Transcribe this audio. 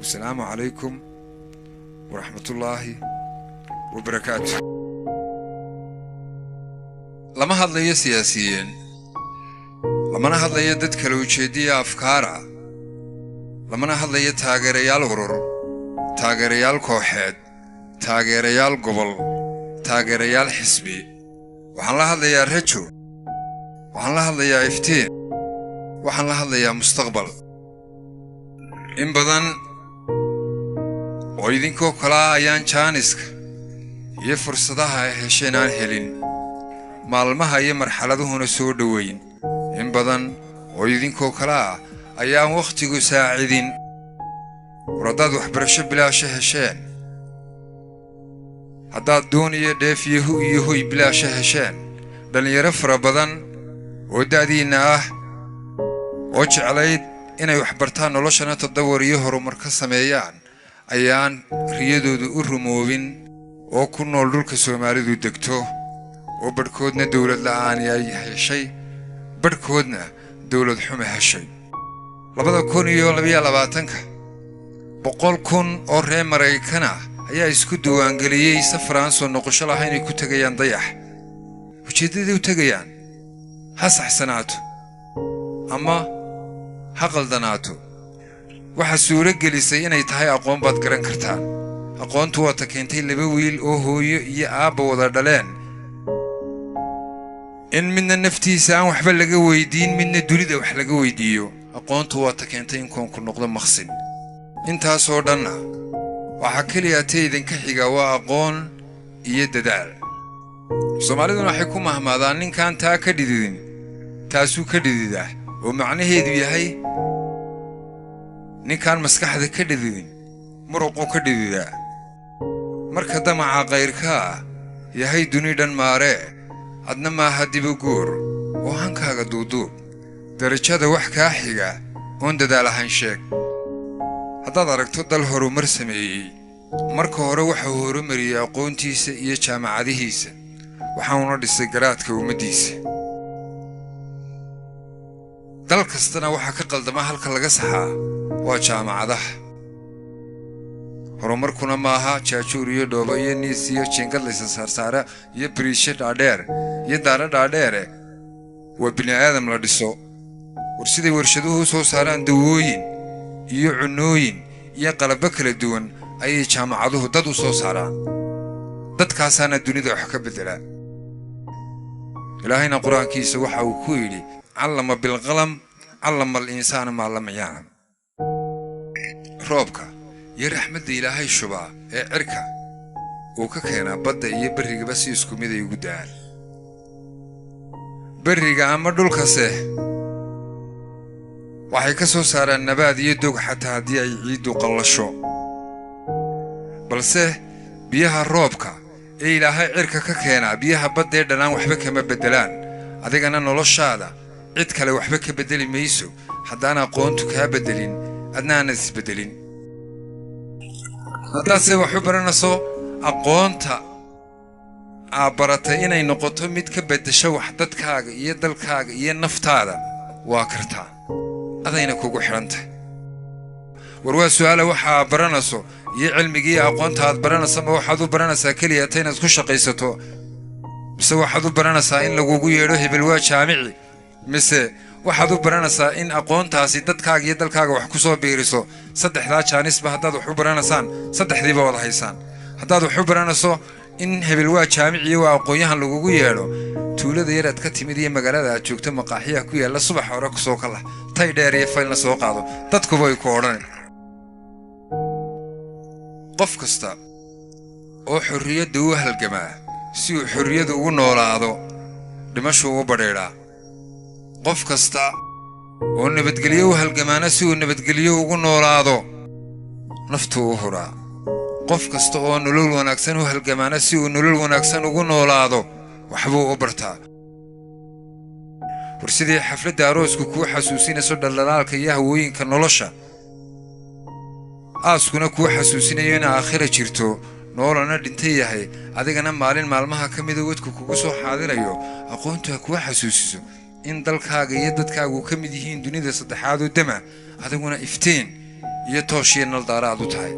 والسلام عليكم ورحمة الله وبركاته. لما هادليا سياسيين لما هادليا دد kala ujeediya afkaara lama hadlayo taageerayaal urur taageerayaal kooxeed taageerayaal gobol taageerayaal xisbi waxaan la hadlayaa rajo waxaan la hadlayaa iftiin waxaan la hadlayaa mustaqbal in badan oo idinkoo kala ayaan jaaniska iyo fursadaha ay hesheen aan helin maalmaha iyo marxaladuhuna soo dhaweyn in badan oo idinkoo kala ayaan waqtigu saacidin waradaad waxbarasho bilaasha hesheen haddaad dooniyo dheef iyo hoy bilaasha hesheen dhalinyaro fara badan oo da'diina ah oo jeclayd inay waxbartaan noloshana tadawur iyo horumar ka sameeyaan ayaan riyadoodu u rumoobin oo ku nool dhulka Soomaalidu degto oo barkoodna dawlad la'aan ay heshay barkoodna dawlad xumo heshay 2022 100,000 oo reer Mareykan ah ayaa isku diiwaangeliyay safraan soo noqosho lahayn ay ku tagayaan dayax ujeedadii u tagayaan ha saxsanaato ama ha qaldanaato waxa suura gelisay inay tahay aqoon baad garan kartaan aqoontu waa ta keentay laba wiil oo hooyo iyo aabba wada dhaleen in midna naftiisa aan waxba laga weydiin midna dunida wax laga weydiiyo aqoontu waa ta keentay in koonku noqdo maqsin intaas oo dhan waxa kaliya idinka xiga waa aqoon iyo dadaal Soomaaliduna waxay ku mahmaadaan ninkan taa ka dhididin taasuu ka dhididaa oo macnaheedu yahay ninkan maskaxda ka dhididin muruqo ka dhididaa marka damaca qayrka yahay dunidan maare adna ma hadibu guur oo hankaaga duuduub darajada wax ka xiga oon dadaal ahaan sheeg haddaad aragto dal horumar sameeyay marka hore waxa uu horumariyay aqoontiisa iyo jaamacadihiisa waxaana dhisay garaadka ummadiisa dal kastana waxa ka qaldama halka laga saxaa waa jaamacadaha horumarkuna maaha jaajuur iyo dhoobo iyo niis iyo jingad la saarsaara iyo bariisho dhaadheer iyo daara dhaadheer waa bini'aadam la dhiso warsiday warshaduhu soo saaraan dawooyin iyo cunooyin iyo qalab kala duwan ayay jaamacaduhu dad u soo saaraan dadkaasana dunida wax ka bedela ilaahayna quraankiisa waxa uu ku yiri allama bil qalam allama al insana ma lam ya'lam roobka iyo raxmadda ilaahay shuba ee cirka uu ka keenaa badda iyo bariga si isku mid ay ugu daan bariga ama dhulkase waxay ka soo saaraan nabaad iyo dog xataa haddii ay ciidu qallasho balse biyaha roobka ee ilaahay cirka ka keenaa biyaha badda ee dhanaan waxba kama bedelaan adigana noloshaada cid kale waxba ka bedeli mayso haddaan aqoontu kaa bedelin adnaana isbedelin haddaase wax u baranayso aqoonta aad baratay inay noqoto mid ka bedesho wax dadkaaga iyo dalkaaga iyo naftaada waa kartaa adayna kugu xirantahay warwaa su'aala waxa aad baranayso iyo cilmigii aqoonta aad baranayso ma waxaad u baranaysaa kaliya inaad ku shaqaysato mise waxaad u baranaysaa in lagugu yeedho hebel waa jaamici mise waxaad u baranaysaa in aqoontaasi dadkaaga iyo dalkaaga wax ku soo biiriso saddexda jaanisba haddaad wax u baranaysaan saddexdiiba wada haysaan haddaad wax u baranayso in hebel waa jaamici iyo waa aqoonyahan lagugu yeedho tuulada yar aad ka timid iyo magaalada aad joogto maqaaxiyaha ku yaala subax hore ku soo kala tay dheer iyo faylna soo qaado dadkuba ay ku odhan qof kasta oo xorriyadda u halgamaa si uu xorriyadu ugu noolaado dhimashu u badheedhaa qof kasta oo nabadgelyo u halgamaana si uu nabadgelyo ugu noolaado naftu u huraa qof kasta oo nolol wanaagsan u halgamaana si uu nolol wanaagsan ugu noolaado waxbuu u bartaa warsidii xafladda aroosku ku xasuusinayso dhalaalka iyo hawooyinka nolosha aaskuna ku xasuusinayo in aakhira jirto noolana dhintay yahay adigana maalin maalmaha kamid ah wadku kugu soo xaadirayo aqoontu ku xasuusiso in dalkaaga iyo dadkaagu kamid yihiin dunida saddexaad oo dama adiguna iftiin iyo tooshiya nal daaraad u tahay